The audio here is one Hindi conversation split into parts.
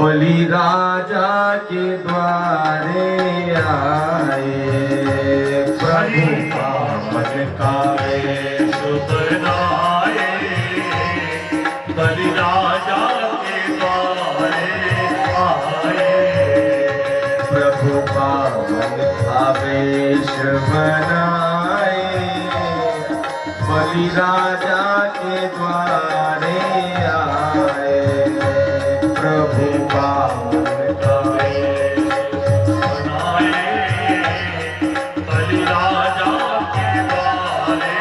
बलि राजा के द्वारे आए, प्रभु पावन का वेश बनाए, बलि राजा के द्वारे आए, प्रभु पावन का वेश बनाए, बलि राजा के द्वारे आए, प्रभु पावन का वेश बनाए, बलि राजा के द्वारे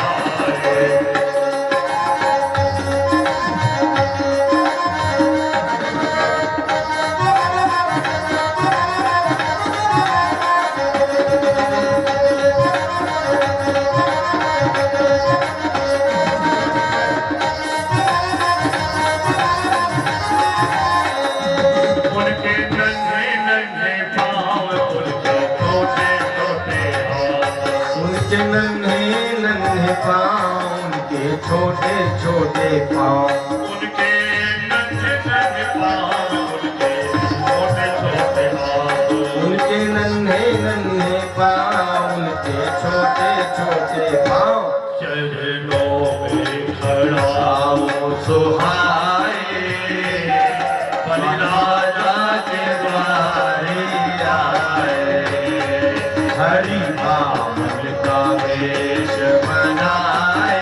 आए। नन्हे नन्हे पाँव, उनके छोटे छोटे पाँव, उनके नन्हे नन्हे पाँव, उनके छोटे छोटे पाँव, उनके नन्हे नन्हे पाँव, उनके छोटे छोटे पाँव, चरणों में खड़ा वो सुहाए, बलि राजा के द्वारे आए, हरि पावन का वेश बनाए,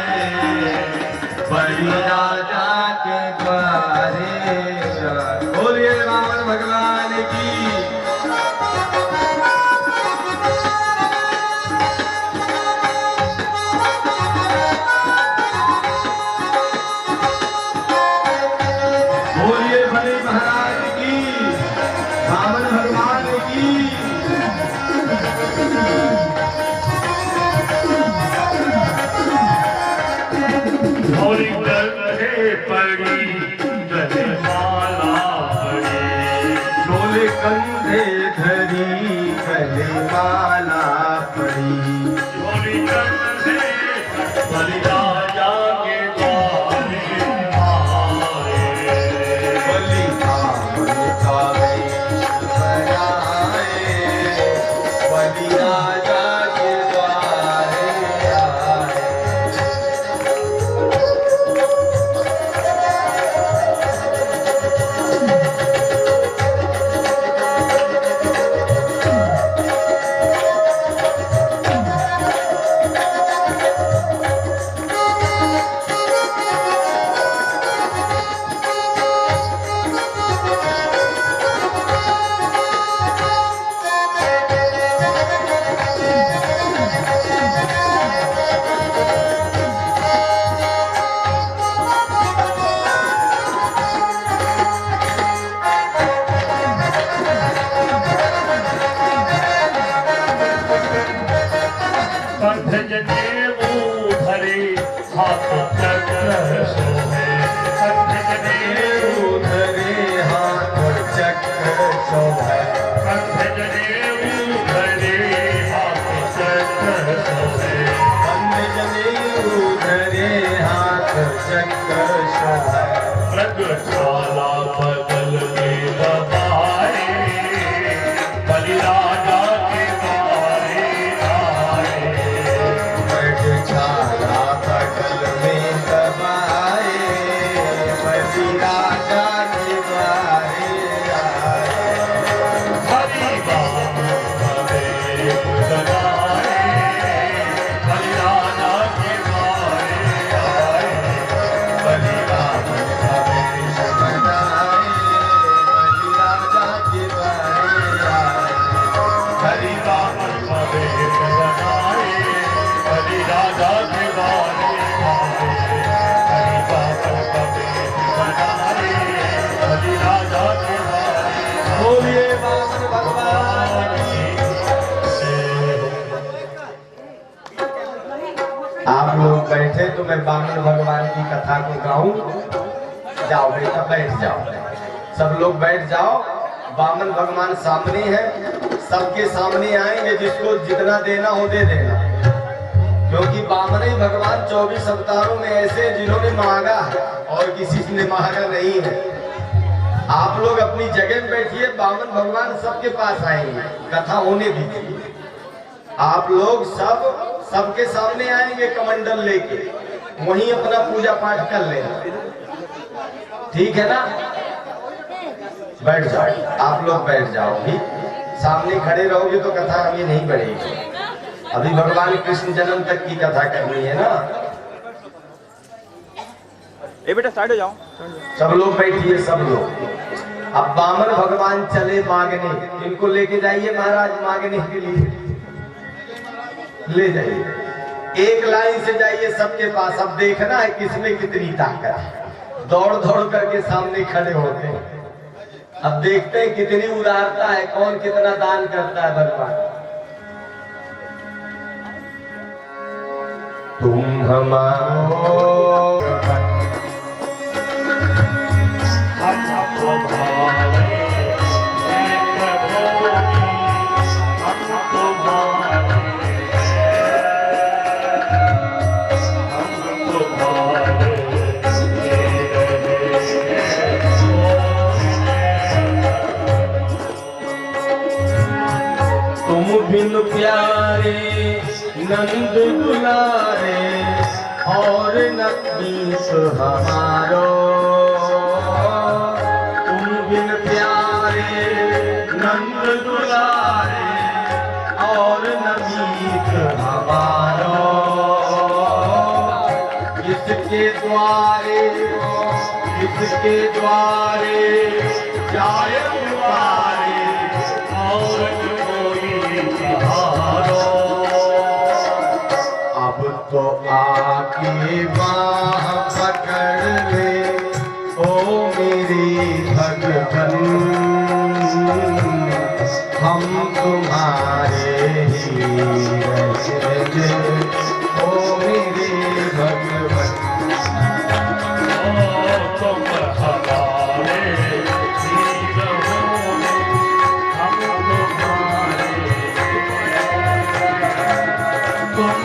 बलि राजा के द्वारे आए। बोलिए वामन भगवान की। बोलिए बलि महाराज की, वामन भगवान की। होली कंधे पड़ी गले माला पड़ी, डोले कंधे धरी गले माला पड़ी, होली कंधे बलि राजा के द्वारे आए, बलि पावन का वेश बनाए, बलि राजा के द्वारे आए। कंधे जनेऊ धरे हाथ चक्र शोभे, कंधे जनेऊ धरे हाथ चक्र शोभे, कंधे जनेऊ धरे हाथ चक्र शोभे, कंधे जनेऊ धरे हाथ चक्र शोभे, मृगशाला बदल में दबाए, बलि राजा के द्वारे आए, मृगशाला बगल में दबाए, बलि राजा के द्वारे आए। हरि वामन का वेश बनाए, बलि राजा के द्वारे आए, बलि रावण का वेश बनाए, बलि राजा के द्वारे आए। हरि वामन का वेश बनाए, बलि राजा के द्वारे आए, हरि वामन का वेश बनाए, बलि राजा के द्वारे बोलिए वामन भगवान की। आप लोग बैठे तो मैं वामन भगवान की कथा को गाऊं। जाओ बेटा बैठ जाओ, सब लोग बैठ जाओ। वामन भगवान सामने है, सबके सामने आएंगे, जिसको जितना देना हो दे देना, क्योंकि वामन ही भगवान 24 अवतारों में ऐसे जिन्होंने मांगा है और किसी ने मांगा नहीं है। आप लोग अपनी जगह में बैठिए, बामन भगवान सबके पास आएंगे, कथा होने दीजिए। आप लोग सबके सामने आएंगे कमंडल लेके, वहीं अपना पूजा पाठ कर लेना, ठीक है ना? बैठ जाओ, आप लोग बैठ जाओ। भी सामने खड़े रहोगे तो कथा आगे नहीं बढ़ेगी। अभी भगवान कृष्ण जन्म तक की कथा करनी है ना। ए बेटा साइड हो जाओ। सब लोग बैठिए, सब लोग। अब बामन भगवान चले मांगने, इनको लेके जाइए महाराज मांगने के लिए, ले जाइए। एक लाइन से जाइए सबके पास। अब देखना है किसमें कितनी ताकत है। दौड़ दौड़ करके सामने खड़े होते हैं। अब देखते हैं कितनी उदारता है, कौन कितना दान करता है भगवान। तुम हमारो बिन प्यारे नंद दुलारे और नबीस हमारो। तुम बिन प्यारे नंद दुलारे और नबीस हमारो। इसके द्वारे जाए द्वारे और अब तो आके बाह पकड़ ले ओ मेरे भगवन, हम तुम्हारे ही रहेंगे ओ मेरे भगवन। तुम हमारे ही रहोगे, हम तुम्हारे, तुम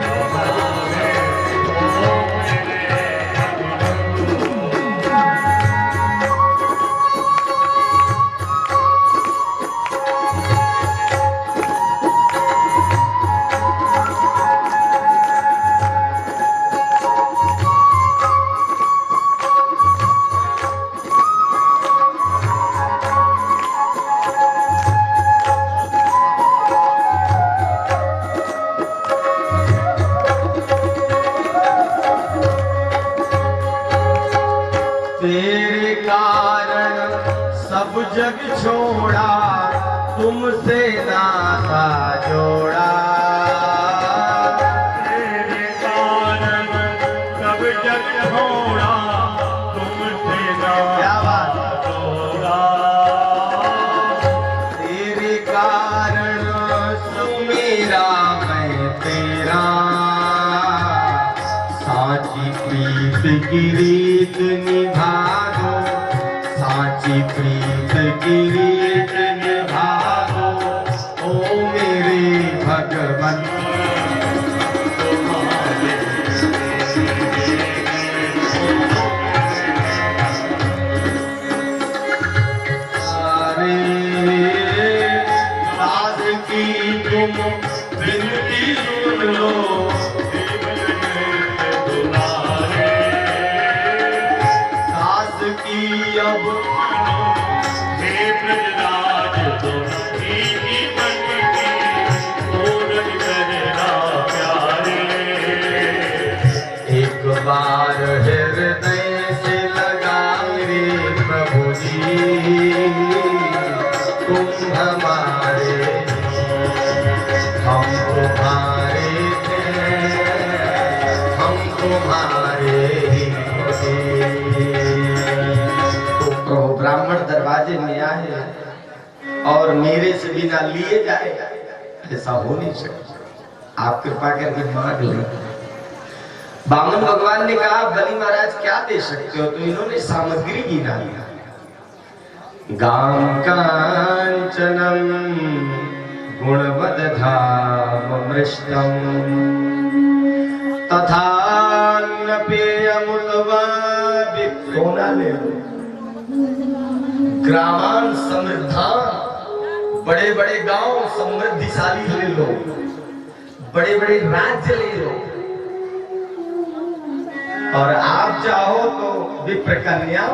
हमारे तेरे कारण सब जग छोड़ा, तुमसे नाता जोड़ा। तेरे कारण सब जग छोड़ा, तुमसे क्या बात? जोड़ा। तेरे कारण सब मेरा मैं तेरा, साची प्रीत की रीत निभा दो, साची प्रीत की रीत निभा दो ओ मेरे भगवन। सारे दास की तुम विनती सुन लो, की अब हे ब्रजराज तुम ही मन की पूरन करना प्यारे। एक बार हृदय से लगाए रे प्रभु जी, तुम हमारे हम तुम्हारे थे, हम तुम्हारे ही ब्राह्मण दरवाजे में आए और मेरे से बिना लिए जाए, ऐसा हो नहीं सकता। आप कृपा करके मांग लें। बामन भगवान ने कहा बलि महाराज क्या दे सकते हो, तो इन्होंने सामग्री गिना लिया। गाम कांचनम गुणवदधामृष्टम तथा पेयमुतवा के सोना ले लो, ग्रामान समृद्धान, बड़े बड़े गांव समृद्धिशाली ले लो, बड़े बड़े राज्य ले लो, और आप चाहो तो विप्र कन्या।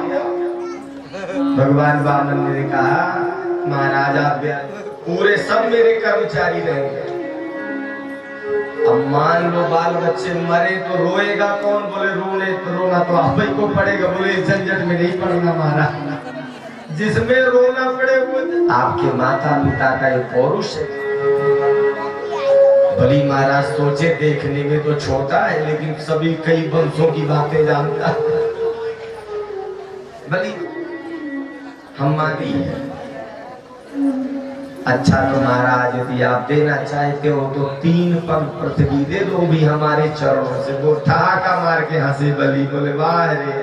भगवान वामन ने कहा महाराज आप पूरे सब मेरे कर्मचारी रहेंगे। अब मान लो बाल बच्चे मरे तो रोएगा कौन? बोले रोना तो आप ही को पड़ेगा। बोले झंझट में नहीं पड़ना महाराज, जिसमें रोना पड़े वो आपके माता पिता का एक पौरुष है। भली महाराज सोचे देखने में तो छोटा है लेकिन सभी कई वंशों की बातें जानता है। भली हम मानी है। अच्छा तो महाराज यदि आप देना चाहते हो तो 3 पग पृथ्वी दे दो भी हमारे चरणों से। वो ठहाका मार के हंसे बलि, बोले वाह रे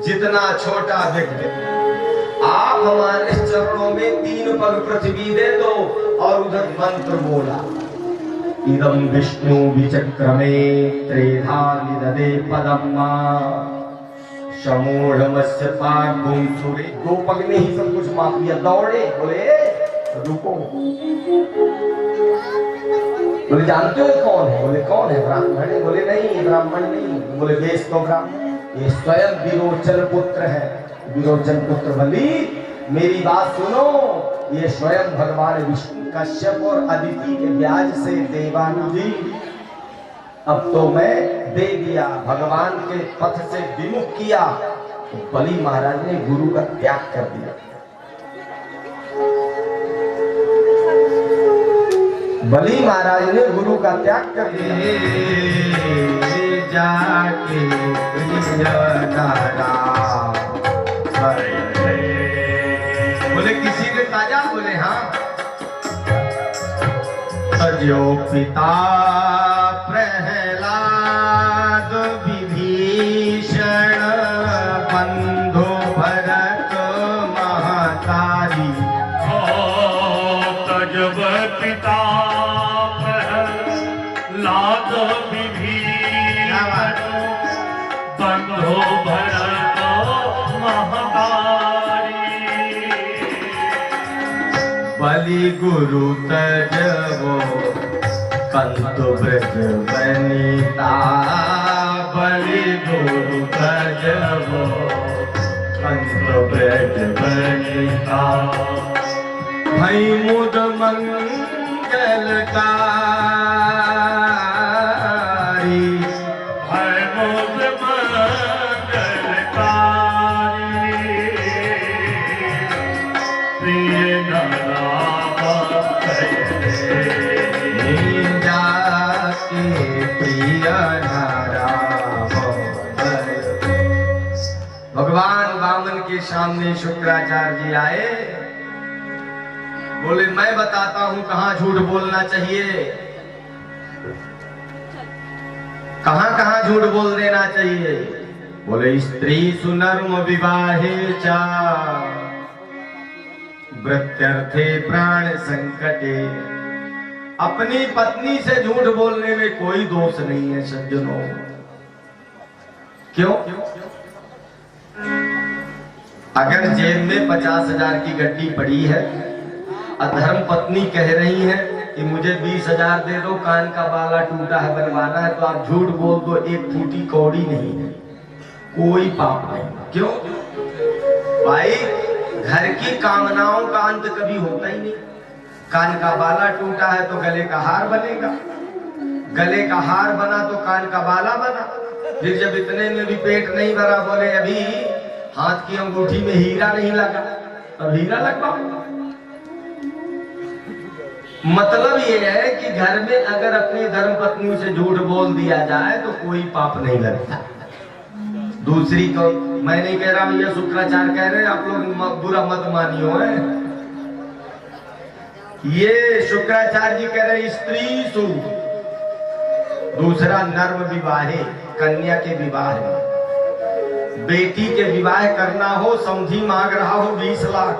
जितना छोटा व्यक्ति, आप हमारे चरणों में 3 पग पृथ्वी दे दो। और उधर मंत्र बोला इदं विष्णु विचक्रमे त्रेधा निददे पदम्मा समूढ़मस्य पाग्भुम सुरे। 2 पग ने ही सब कुछ माप लिया। दौड़े, बोले रुको, बोले जानते हो कौन है? बोले कौन है? ब्राह्मण है। बोले नहीं ब्राह्मण नहीं। बोले वेश तो ब्राह्मण, ये स्वयं विरोचन पुत्र है। विरोचन पुत्र बलि मेरी बात सुनो, ये स्वयं भगवान विष्णु कश्यप और अदिति के ब्याज से देवानुजी। अब तो मैं दे दिया, भगवान के पथ से विमुख किया। तो बलि महाराज ने गुरु का त्याग कर दिया। बलि महाराज ने गुरु का त्याग कर दिया। जाके बोले किसी ने ताजा? बोले हाँ। तजो पिता प्रहलाद विभीषण बंधु भरत महतारी। तजब पिता प्रहलाद विभीषण बंधु भरत महतारी। बलि गुरु तजवो कंतु ब्रज बनिता। बलि गुरु तजवो कंतु ब्रज बनिता। भई मुद मंगलकारी। भई मुद मंगलकारी। प्रिय भगवान वामन के सामने शुक्राचार्य जी आए। बोले मैं बताता हूं कहां झूठ बोलना चाहिए, कहां कहां झूठ बोल देना चाहिए। बोले स्त्री सुनर्म विवाहे चा वृत्यर्थे प्राण संकटे। अपनी पत्नी से झूठ बोलने में कोई दोष नहीं है सज्जनों। क्यों? अगर जेब में 50,000 की गड्डी पड़ी है और धर्म पत्नी कह रही है कि मुझे 20,000 दे दो, कान का बाला टूटा है बनवाना है, तो आप झूठ बोल दो, 1 फूटी कौड़ी नहीं है, कोई पाप नहीं। क्यों भाई? घर की कामनाओं का अंत कभी होता ही नहीं। कान का बाला टूटा है तो गले का हार बनेगा, गले का हार बना तो कान का बाला बना। फिर जब इतने में भी पेट नहीं भरा, बोले अभी हाथ की अंगूठी में हीरा नहीं लगा, अब हीरा लगवाओ। मतलब ये है कि घर में अगर अपनी धर्म पत्नी से झूठ बोल दिया जाए तो कोई पाप नहीं लगता। दूसरी को मैं नहीं कह रहा, भैया शुक्राचार्य कह रहे हैं, आप लोग बुरा मत मानियो है। ये शुक्राचार्य जी कह रहे स्त्री सु, दूसरा नर्म विवाहे, कन्या के विवाह में। बेटी के विवाह करना हो, समझी मांग रहा हो 20 लाख,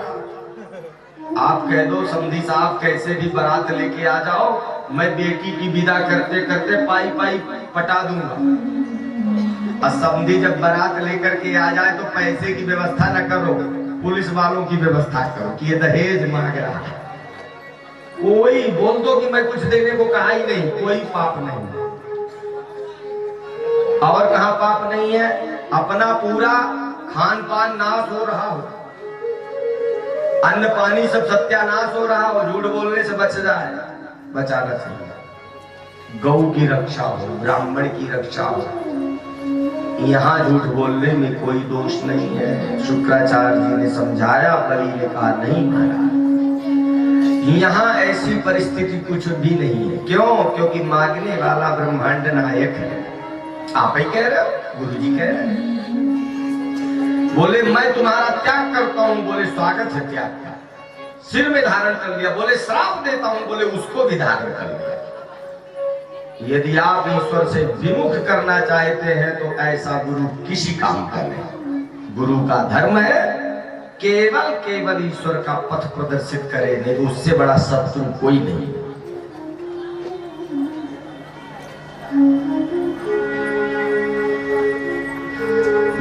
आप कह दो समझी साहब कैसे भी बारात लेके आ जाओ, मैं बेटी की विदा करते करते पाई पाई पटा दूंगा। और समधी जब बारात लेकर के आ जाए तो पैसे की व्यवस्था न करो, पुलिस वालों की व्यवस्था करो कि ये दहेज मांग रहा है। कोई बोल दो कि मैं कुछ देने को कहा ही नहीं, कोई पाप नहीं। और कहां पाप नहीं है? अपना पूरा खान पान नाश हो रहा हो, अन्न पानी सब सत्यानाश हो रहा हो, झूठ बोलने से बच जाए, बचाना चाहिए। गौ की रक्षा हो, ब्राह्मण की रक्षा हो, यहाँ झूठ बोलने में कोई दोष नहीं है। शुक्राचार्य जी ने समझाया, बलि ने कहा नहीं महाराज, यहाँ ऐसी परिस्थिति कुछ भी नहीं है। क्यों? क्योंकि मांगने वाला ब्रह्मांड नायक है। आप ही कह रहे हो, गुरु जी कह रहे हैं। बोले मैं तुम्हारा त्याग करता हूं, बोले स्वागत है त्याग का, सिर में धारण कर लिया। बोले श्राप देता हूं, बोले उसको भी धारण कर लिया। यदि आप ईश्वर से विमुख करना चाहते हैं तो ऐसा गुरु किसी काम का नहीं। गुरु का धर्म है केवल केवल ईश्वर का पथ प्रदर्शित करे, नहीं तो उससे बड़ा शत्रु कोई नहीं।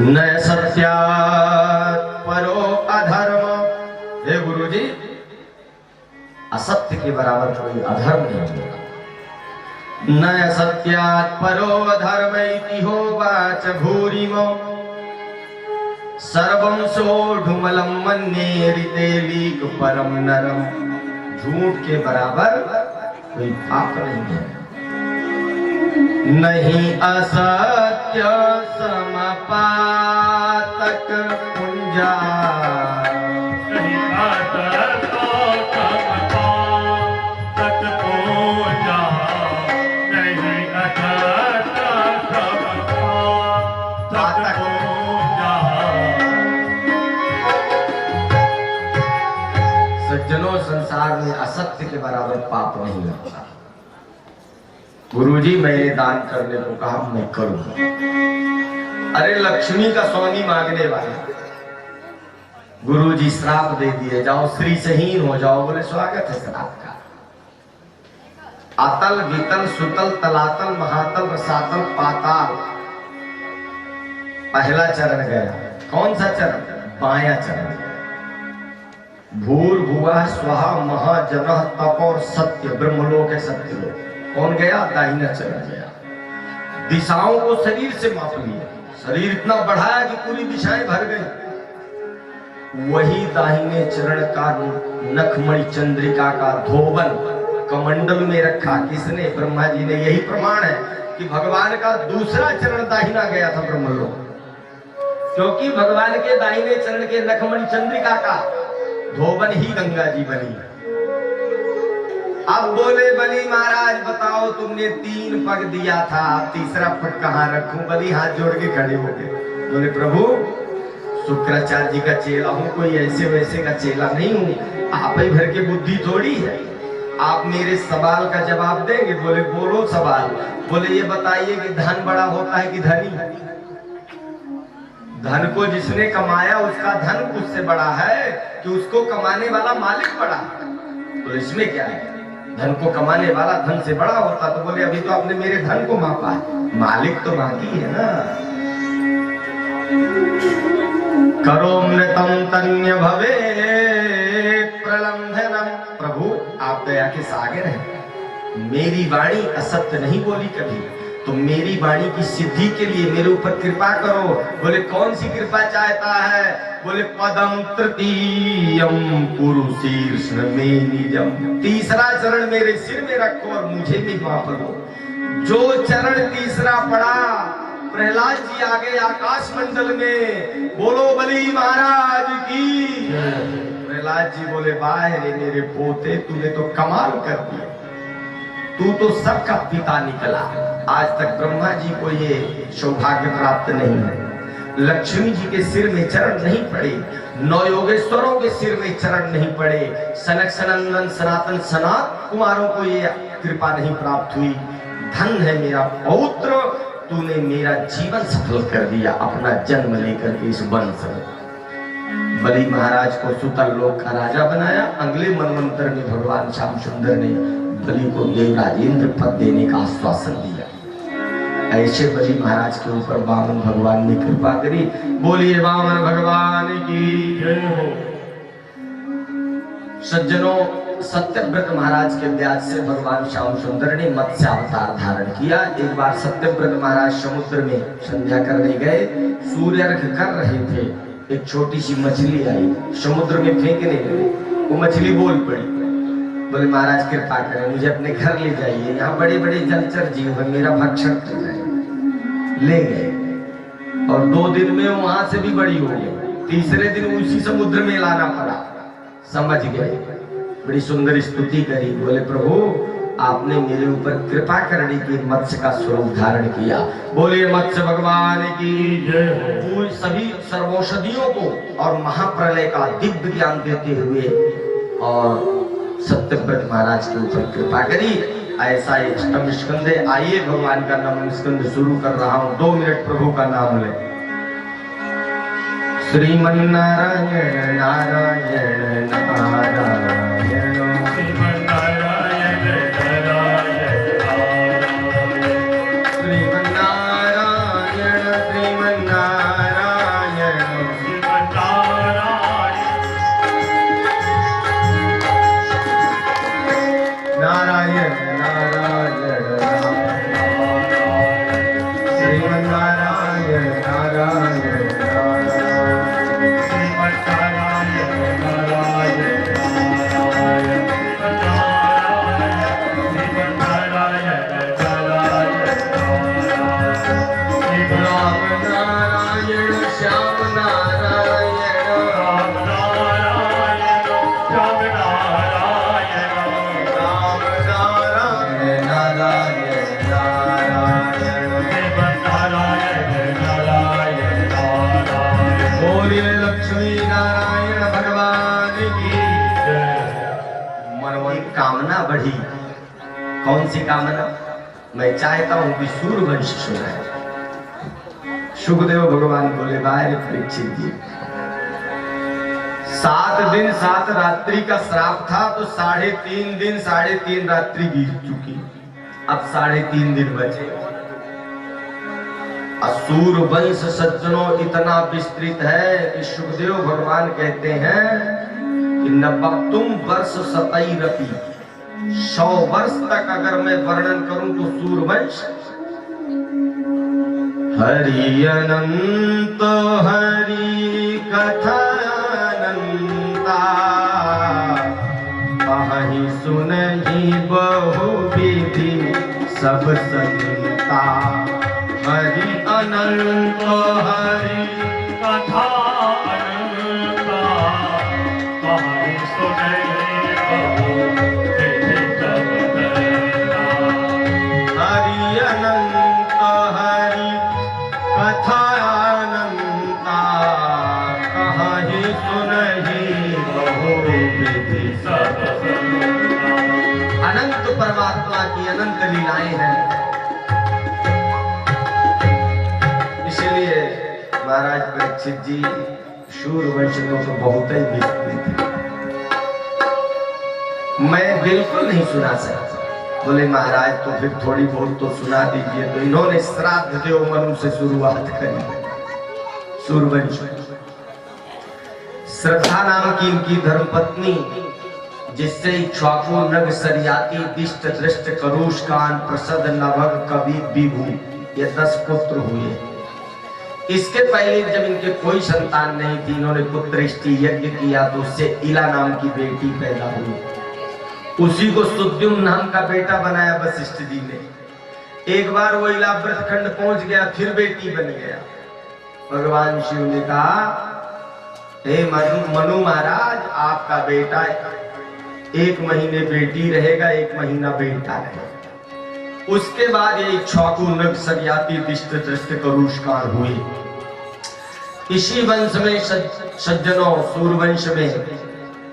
न सत्यात् परो अधर्म। हे गुरु जी, असत्य के बराबर कोई अधर्म नहीं होगा। न सत्यात् परो अधर्म इति होवाच भूरिमो सर्वं सोढुमलं मन्ये ऋतेलीक परम नरम। झूठ के बराबर कोई पाप नहीं है। नहीं असत्य समपातक पुंजा, नहीं असत्य समपातक पूजा, नहीं असत्य समपातक पूजा। सज्जनों, संसार में असत्य के बराबर पाप नहीं होता। गुरुजी मैंने दान करने को कहा, मैं करूंगा। अरे लक्ष्मी का स्वामी मांगने वाला, गुरुजी श्राप दे दिए, जाओ श्री सहीन हो जाओ। बोले स्वागत है श्राप का। अतल वितल सुतल तलातल महातल रसातल पाताल, पहला चरण गया। कौन सा चरण? बायां चरण। भूर भुवा स्वहा महाजनः तप और सत्य, ब्रह्मलोक है सत्य लोक। कौन गया? दाहिना चरण गया। दिशाओं को शरीर से माप लिया, शरीर इतना बढ़ाया कि पूरी दिशाएं भर गई। वही दाहिने चरण का नखमणि चंद्रिका का धोबन कमंडल में रखा। किसने? ब्रह्मा जी ने। यही प्रमाण है कि भगवान का दूसरा चरण दाहिना गया था ब्रह्मलोक, क्योंकि भगवान के दाहिने चरण के नखमणि चंद्रिका का धोबन ही गंगा जी बनी। अब बोले बलि महाराज बताओ, तुमने 3 पग दिया था, तीसरा पग कहाँ रखूं? बलि हाथ जोड़ के खड़े हो गए। बोले प्रभु, शुक्राचार्य जी का चेला हूं, कोई ऐसे वैसे का चेला नहीं हूं, आप ही भर के बुद्धि थोड़ी है, आप मेरे सवाल का जवाब देंगे। बोले बोलो सवाल। बोले ये बताइए कि धन बड़ा होता है कि धनी? धन को जिसने कमाया उसका धन उससे बड़ा है कि उसको कमाने वाला मालिक बड़ा? तो इसमें क्या है? धन को कमाने वाला धन से बड़ा होता। तो बोले अभी तो आपने मेरे धन को मापा है, मालिक तो बाकी है ना। करोमृतं तन्य भवे प्रलंघनम। प्रभु आप दया के सागर हैं, मेरी वाणी असत्य नहीं बोली कभी, तो मेरी वाणी की सिद्धि के लिए मेरे ऊपर कृपा करो। बोले कौन सी कृपा चाहता है? बोले पदम तृतीयम कुरु शीर्ष में निजम। तीसरा चरण मेरे सिर में रखो और मुझे भी माफ लो। जो चरण तीसरा पड़ा, प्रहलाद जी आगे आकाश मंडल में, बोलो बलि महाराज की। प्रहलाद जी बोले वाह रे मेरे पोते, तूने तो कमाल कर दिया, तू तो सबका पिता निकला। आज तक ब्रह्मा जी को ये सौभाग्य प्राप्त नहीं है। लक्ष्मी जी के सिर में चरण नहीं पड़े, 9 योगेश्वरों के सिर में चरण नहीं पड़े, सनक सनंदन सनातन सनात कुमारों को ये कृपा नहीं प्राप्त हुई। धन है मेरा पौत्र, तूने मेरा जीवन सफल कर दिया अपना जन्म लेकर के इस वंश में। बलि महाराज को सुतल लोक का राजा बनाया। अगले मनवंतर में भगवान श्याम सुंदर ने बलि को देवराज इंद्र पद देने का आश्वासन दिया। ऐसे बलि महाराज के ऊपर वामन भगवान ने कृपा करी। बोलिए वामन भगवान की जय हो। सज्जनों, सत्यव्रत महाराज के व्याज से भगवान श्याम सुंदर ने मत्स्य अवतार धारण किया। एक बार सत्यव्रत महाराज समुद्र में संध्या करने गए, सूर्य अर्घ कर रहे थे। एक छोटी सी मछली आई, समुद्र में फेंकने लगे। वो मछली बोल पड़ी, बोले महाराज कृपा करें, मुझे अपने घर ले जाइए, यहाँ बड़े बड़े जलचर जीव है, मेरा भक्षण कर रहे हैं। ले गए और 2 दिन में वहां से भी बड़ी हो गई। तीसरे दिन उसी समुद्र में लाना पड़ा। समझ गए, बड़ी सुंदर स्तुति करी। बोले प्रभु आपने मेरे ऊपर कृपा करने की मत्स्य का स्वरूप धारण किया। बोलिए मत्स्य भगवान की जय हो। वो सभी सर्वौषधियों को और महाप्रलय का दिव्य ज्ञान देते हुए और सत्यव्रत महाराज के ऊपर कृपा करी। ऐसा अष्टम स्कंद है। आइए भगवान का नाम स्कंद शुरू कर रहा हूँ। 2 मिनट प्रभु का नाम ले। श्रीमन नारायण नारायण नारायण श्रीमन नारायण नारायण श्रीमन नारायण श्रीमन नारायण श्रीमन नारायण नारायण श्रीमन नारायण नारायण राम नारायण श्याम नारायण राम नारायण नारायण बोलिए लक्ष्मी नारायण भगवान की मनोमन कामना बढ़ी। कौन सी कामना? मैं चाहता हूं कि सूर्यवंश सुनाए। सुखदेव भगवान बोले भाई परीक्षित जी, 7 दिन 7 रात्रि का श्राप था तो 3.5 दिन 3.5 रात्रि बीत चुकी। अब 3.5 दिन बचे। असुर वंश सज्जनों इतना विस्तृत है कि सुखदेव भगवान कहते हैं कि नवक्तुम वर्ष 27 100 वर्ष तक अगर मैं वर्णन करूं तो सूर्यवंश। हरि अनंत हरि कथा अनंता कहीं सुनहि बहु विधि सब संता। हरि अनंत हरि कथा अनंता कहानी सुने हरि अनंत हरि कथा अनंता कहीं सुनहि बहु विधि सब। अनंत परमात्मा की अनंत लीलाएं हैं। इसलिए महाराज परीक्षित जी सूर्यवंश तो बहुत ही विस्तृत है, मैं बिल्कुल नहीं सुना सकता। बोले महाराज तो फिर थोड़ी बहुत तो सुना दीजिए। तो इन्होंने श्राद्ध देव मनु से शुरुआत करी। सूर्यवंश श्रद्धा नाम की इनकी धर्मपत्नी, जिससे इक्ष्वाकु नग सरियाती दिष्ट दृष्ट करुष कान प्रसद नभग कवि विभु, ये 10 पुत्र हुए। इसके पहले जब इनके कोई संतान नहीं थी, इन्होंने पुत्रेष्टि यज्ञ किया तो उससे इला नाम की बेटी पैदा हुई। उसी को सुद्युम्न नाम का बेटा बनाया वशिष्ठ जी ने। एक बार वो इला व्रतखंड पहुंच गया, फिर बेटी बन गया। भगवान शिव ने कहा, हे मनु महाराज, आपका बेटा 1 महीने बेटी रहेगा, 1 महीना बेटा रहेगा। उसके बाद ये इक्ष्वाकु नग सरियाती दिष्ट दृष्ट करुष्कार हुए। इसी वंश में सज्जनों सूर्यवंश में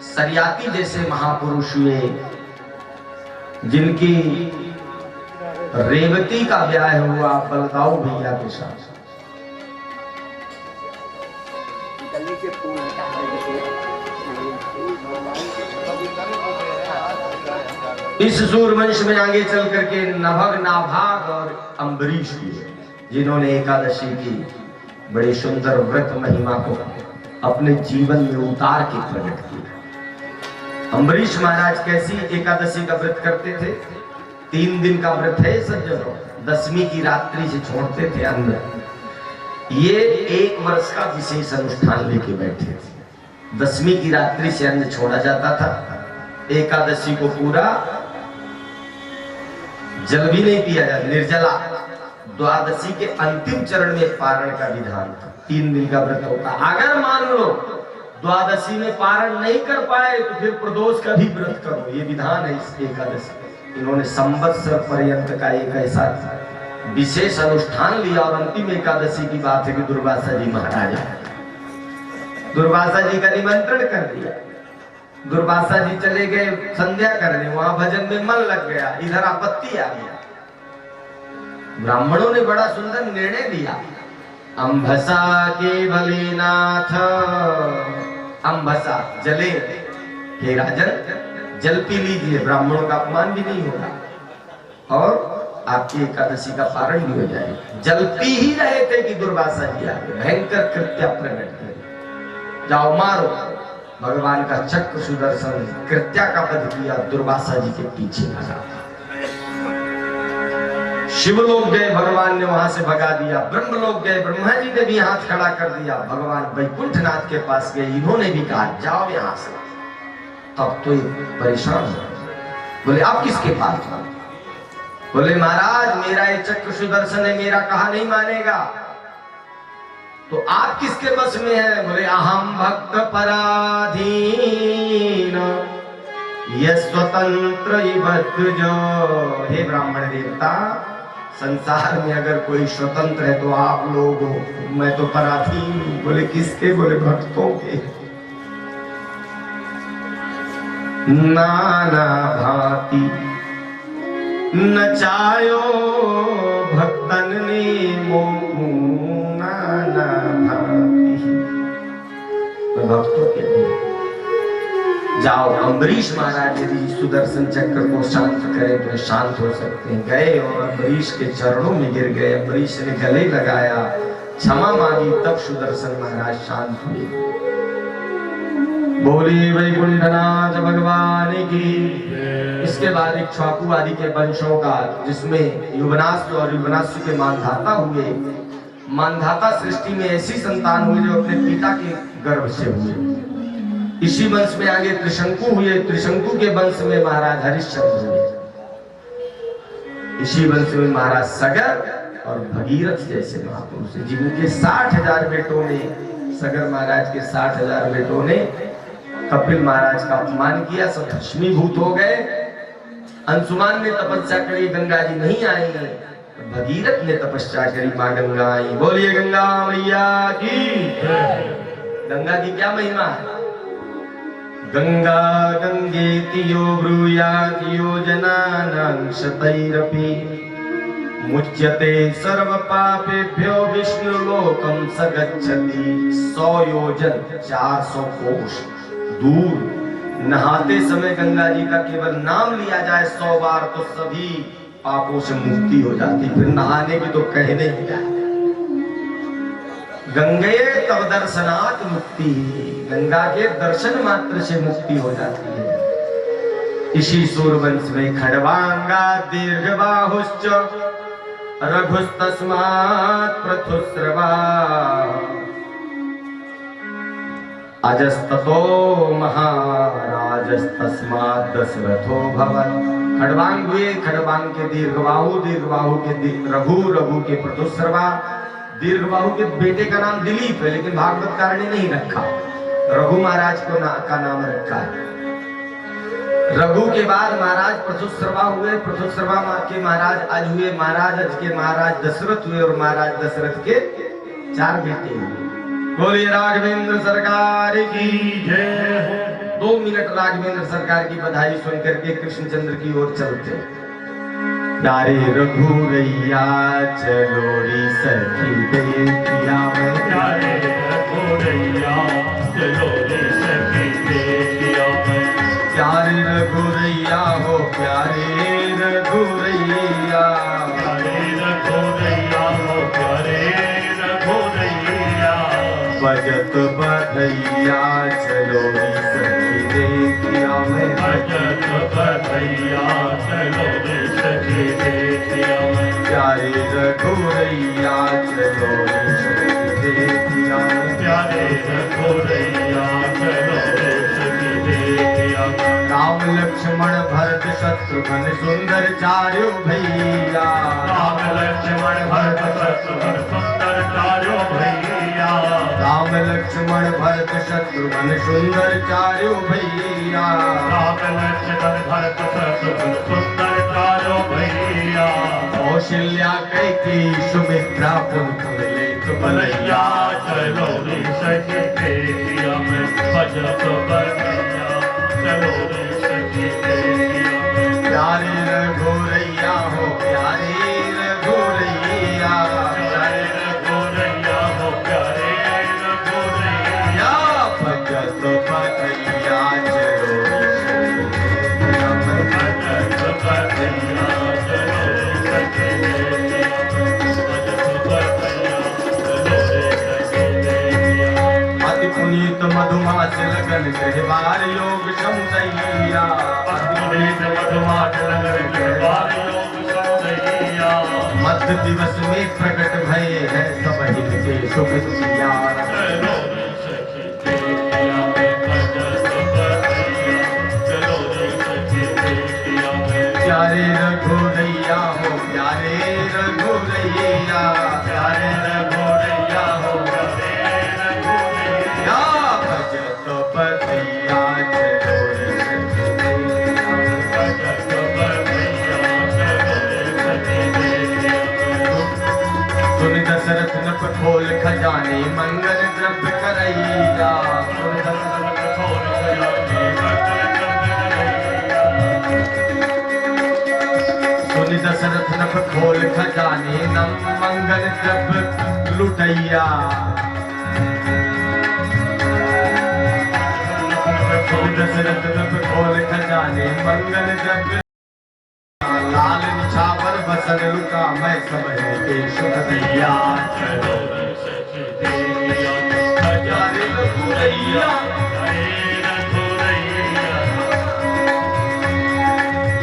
सरियाती जैसे महापुरुष हुए, जिनकी रेवती का ब्याह हुआ बलदाऊ भैया के साथ। इस सूर्यवंश में आगे चल करके नभग नाभाग और अम्बरीश हुए। जिन्होंने एकादशी की बड़ी सुंदर व्रत महिमा को अपने जीवन में उतार के प्रकट किया। अम्बरीश महाराज कैसी एकादशी का व्रत करते थे? 3 दिन का व्रत है सज्जनों, 10वीं की रात्रि से छोड़ते थे अन्न। ये 1 वर्ष का विशेष अनुष्ठान लेके बैठे थे। 10वीं की रात्रि से अन्न छोड़ा जाता था। एकादशी को पूरा जल भी नहीं पिया जाता, निर्जला। द्वादशी के अंतिम चरण में पारण का विधान था। 3 दिन का व्रत होता। अगर मान लो द्वादशी में पारण नहीं कर पाए तो फिर प्रदोष का भी व्रत करो, ये विधान है इस एकादशी। इन्होंने संवत्सर पर्यंत का एक ऐसा विशेष अनुष्ठान लिया। और अंतिम एकादशी की बात है कि दुर्वासा जी महाराज, दुर्वासा जी का निमंत्रण कर दिया। दुर्वासा जी चले गए संध्या करने, वहां भजन में मन लग गया, इधर आपत्ति आ गया। ब्राह्मणों ने बड़ा सुंदर निर्णय लिया। अंबसा के भलेनाथ, अंबसा जले, हे राजन जल पी लीजिए, ब्राह्मणों का अपमान भी नहीं होगा और आपकी एकादशी का पारण भी हो जाएगा। जल पी ही रहे थे कि दुर्वासा जी आगे भयंकर कृत्य प्रकट किया। जाओ मारो। भगवान का चक्र सुदर्शन कृत्या का वध किया, दुर्वासा जी के पीछे लगा। शिवलोक गए, भगवान ने वहां से भगा दिया। ब्रह्मलोक गए, ब्रह्मा जी ने भी हाथ खड़ा कर दिया। भगवान वैकुंठनाथ के पास गए, इन्होंने भी कहा जाओ यहां से। तब तो परेशान हो, बोले आप किसके पास? बोले महाराज मेरा ये चक्र सुदर्शन है, मेरा कहा नहीं मानेगा। तो आप किसके बस में है? बोले अहम भक्त पराधीन ये स्वतंत्र जो। हे ब्राह्मण देवता, संसार में अगर कोई स्वतंत्र है तो आप लोग हो, मैं तो पराधीन हूं। बोले किसके? बोले भक्तों के। नाना भांति नचायो भक्तन ने मोह, नाना भांति भक्तों के लिए। जाओ अम्बरीश महाराज यदि सुदर्शन चक्र को शांत करें तो शांत हो सकते हैं। गए और अम्बरीश के चरणों में गिर गए। अम्बरीश ने गले लगाया, क्षमा मांगी, तब सुदर्शन महाराज शांत हुए। बोली वैकुंठनाथ भगवान की। इसके बाद इक्ष्वाकु आदि के वंशों का, जिसमें युवनाश और युवनाश के मानधाता हुए, मानधाता सृष्टि में ऐसी संतान हुई जो अपने पिता के गर्भ से हुए। इसी वंश में आगे त्रिशंकु हुए, त्रिशंकु के वंश में महाराज हरिश्चंद्र हुए। इसी वंश में महाराज सगर और भगीरथ जैसे महापुरुष, जिनके 60,000 बेटों ने, सगर महाराज के 60,000 बेटों ने कपिल महाराज का अपमान किया, सब भस्मीभूत हो गए। अंशुमान ने तपस्या करी, गंगा जी नहीं आई। भगीरथ ने तपस्या करी, मां गंगा आई। बोलिए गंगा मैया की। गंगा की क्या महिमा है? गंगा गंगेति यो ब्रूयात् योजनानां शतैरपि मुच्यते सर्व पापेभ्यो विष्णुलोकं स गच्छति। 100 योजन 400 कोश दूर नहाते समय गंगा जी का केवल नाम लिया जाए 100 बार तो सभी पापों से मुक्ति हो जाती। फिर नहाने की तो कहने ही क्या। गंगे तव दर्शनात् मुक्ति, गंगा के दर्शन मात्र से मुक्ति हो जाती है। इसी सूर्यवंश में खड़वांगा दीर्घबाहुश्च रघुस्तस्मात् पृथुस्रवा अजस्ततो महाराजस्तस्मात् दशरथो भवत्। खड़वांग हुए, खड़वांग के दीर्घबाहु, दीर्घबाहु के रघु, रघु के पृथुस्रवा। दीर्घबाहु के बेटे का नाम दिलीप है, लेकिन भागवतकार ने नहीं रखा, रघु महाराज को का नाम रखा है। रघु के बाद महाराज पृथुस्रवा हुए, पृथुस्रवा के महाराज आज हुए, महाराज आज के महाराज दशरथ हुए और महाराज दशरथ के 4 बेटे हुए। बोलिए राघवेंद्र सरकार की जय। 2 मिनट राघवेंद्र सरकार की बधाई सुनकर के कृष्णचंद्र की ओर चलते। प्यारे रघुरैया चलो री सखी बेटिया में, प्यारे रघुरैया चलो रे सखी बेटिया में। प्यारे रघुरैया हो प्यारे रघुरैया, प्यारे रघुरैया हो बधैया चलो रे सखी देखिया मैं भजत बधैया चलो रे सखी देखिया मैं प्यारे रघुरैया चलो रे सखी देखिया मैं प्यारे रघुरैया चलो रे सखी देखिया मैं राम लक्ष्मण भरत शत्रुघ्न सुंदर चार्यो भैया राम लक्ष्मण भरत शत्रुघ्न सुंदर चार्यो भैया राम लक्ष्मण भरत शत्रुघ्न सुंदर चार्यो भैया राम लक्ष्मण भरत शत्रुघ्न सुंदर चार्यो भैया कौशल्या कैकेयी सुमित्रा पुत्र ले भलैया चलो रे सखी देखिया मैं भजत बधैया चलो रे सखी देखिया मैं प्यारे रघुरैया हो प्यारे रघुरैया प्यारे रघुरैया हो प्यारे रघुरैया या भजत बधैया चलो रे सखी देखिया मैं भजत बधैया चलो रे सखी देखिया भजत बधैया चलो रे सखी देखिया अति पुनीत मधुमास लगन गृहवार योग समुदैया पुनीत मधुमास लगन गृहवार योग समुदैया मध्य दिवस में प्रकट भये हैं सब हित के शुभ सिया चलो रे सखी देखिया मैं भजत बधैया चलो रे सखी देखिया मैं प्यारे रघुरैया हो प्यारे रघुरैया प्यारे रघुरैया हो प्यारे रघुरैया या भजत बधैया चलो रे सखी भजत बधैया चलो रे सखी देखिया सुन दशरथ नप खोल खजाने मंगल द्रव्य करैया सुन दशरथ खोल खजाने मंगल द्रव्य सुन दशरथ नप खोल खजाने नम मंगल द्रव्य लुटैया सुन दशरथ नप खोल खजाने मंगल द्रव्य लाल निछावर बसन लुका मैं समझ के सुख दैया चलो रे सखी देखिया प्यारे रघुरैया प्यारे रघुरैया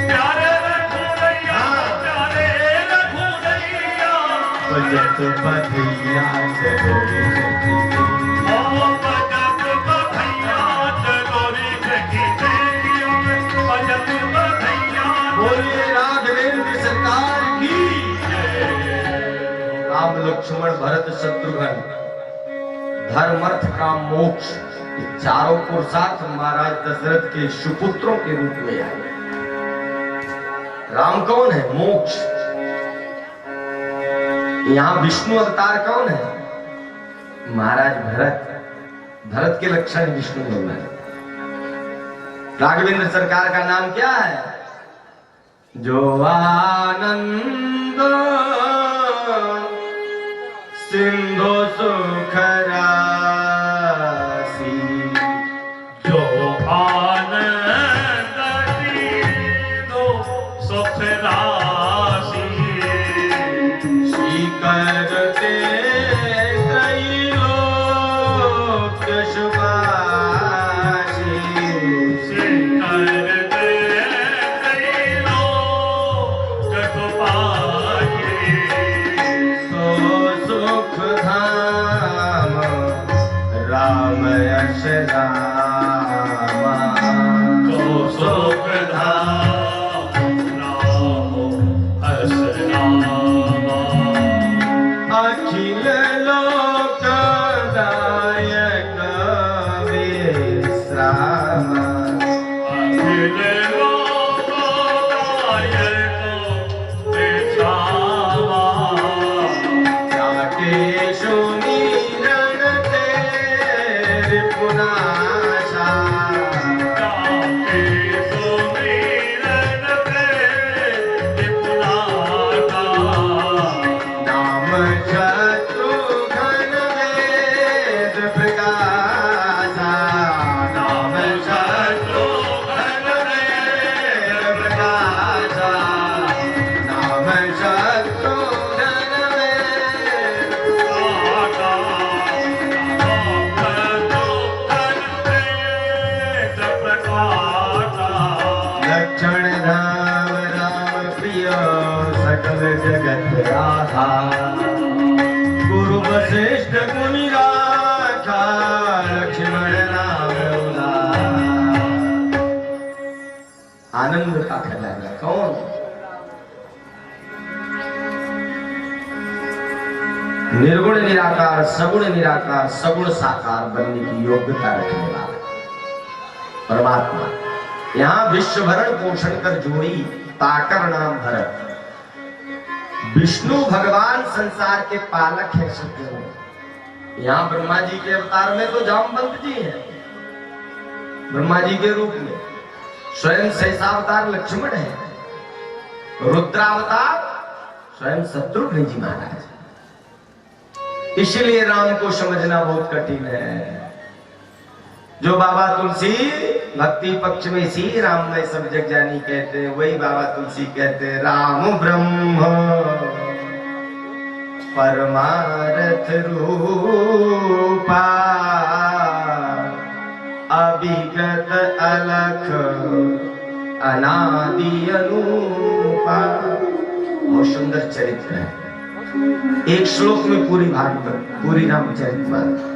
प्यारे रघुरैया प्यारे रघुरैया भजत बधैया चलो रे सखी देखिया ओ भजत बधैया चलो रे सखी देखिया भजत बधैया बोलिए राघवेंद्र सरकार की राम लक्ष्मण भरत शत्रुघ्न धर्म अर्थ काम मोक्ष ये चारों पुरुषार्थ महाराज दशरथ के सुपुत्रों के रूप में आए। राम कौन है? मोक्ष। यहाँ विष्णु अवतार कौन है? महाराज भरत। भरत के लक्षण विष्णु में है। राघवेंद्र सरकार का नाम क्या है? जो आनंद सिंधु सुख राशि जो आनंद दीनो सुख राशि करते त्रैलोक शुभाशि करते त्रैलोक शुभाशि सो सुख धाम राम यश रामा तो सुख धाम राम हस रामा अखिल लोकदायक विश्राम अखिल लोकदायक विश्रामा जाके सुनीरण तेरे पुनाशा जाके सुमिरन तेरे पुनासा नाम शत्रुघ्न वेद प्रकाशा नाम शत्रुघ्न वेद प्रकाशा नाम शत्रुघ्न वेद आका निर्गुण निराकार, सगुण निराकार, सगुण साकार बनने की योग्यता रखने वाला परमात्मा। यहाँ विश्व भरण पोषण कर जोड़ी ताकर नाम भरत। विष्णु भगवान संसार के पालक है सत्य। यहाँ ब्रह्मा जी के अवतार में तो जामवंत जी हैं, ब्रह्मा जी के रूप में। स्वयं शेषावतार लक्ष्मण है, रुद्रावतार स्वयं शत्रुघ्न जी महाराज। इसलिए राम को समझना बहुत कठिन है। जो बाबा तुलसी भक्ति पक्ष में सी राम में सब जग जानी कहते हैं, वही बाबा तुलसी कहते हैं राम ब्रह्म परमार्थ रूपा अभिगत अलख अनादि अनूपा। बहुत सुंदर चरित्र है। एक श्लोक में पूरी भागवत, पूरी रामचरित।